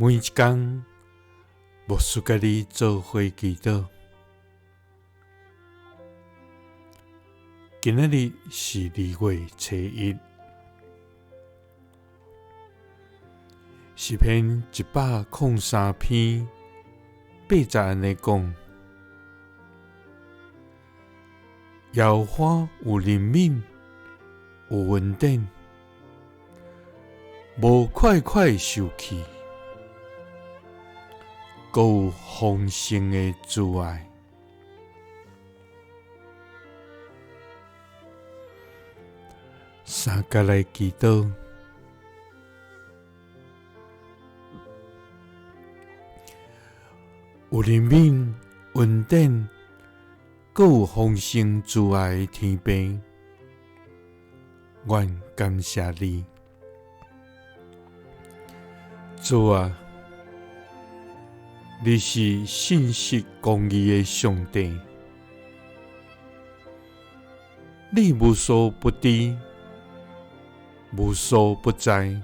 每一天，牧师甲你做伙祈祷。今仔日是2月初1，诗篇103篇8節安尼講：耶和華有憐憫，有恩典，無快快受氣，閣有豐盛的慈愛。三甲來祈禱，有憐憫、恩典，閣有豐盛慈愛的天父，願感謝你。主啊，你是信實公義的上帝，你無所不知，無所不在，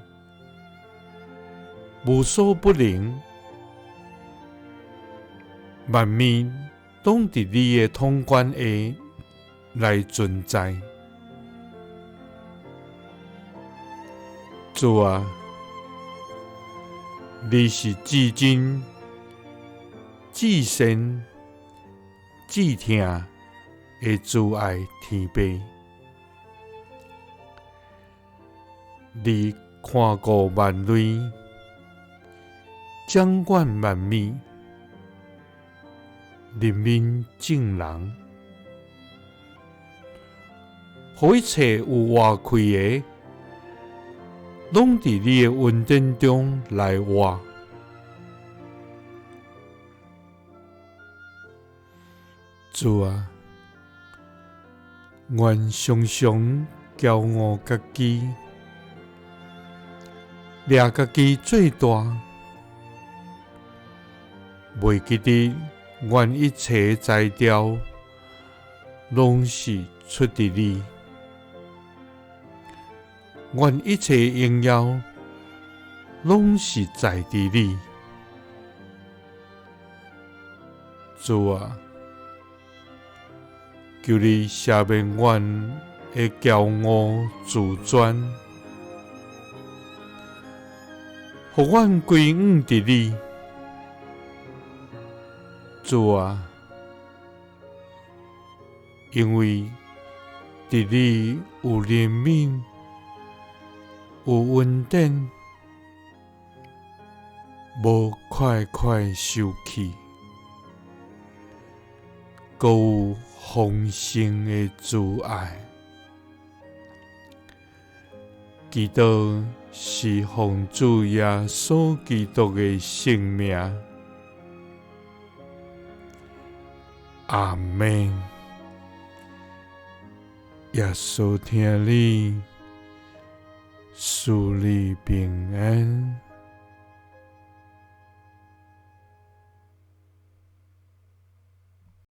無所不能，萬物攏佇你的統管下來存在。主啊，你是至真、至善、至疼的慈愛天父。你看顧萬類，掌管萬物，憐憫眾人，予一切有活氣的，攏佇你的恩典中來活。主啊，願常常驕傲家己，掠家己做大，袂記得願一切材料攏是出自你，願一切榮耀攏是在佇你。主啊，求你赦免阮的驕傲自專，互阮歸向佇你。主啊，因為佇你有憐憫，有恩典，無快快受氣，閣有豐盛的慈愛。祈禱是奉主耶穌基督的聖名。阿們。耶穌聽你，賜你平安。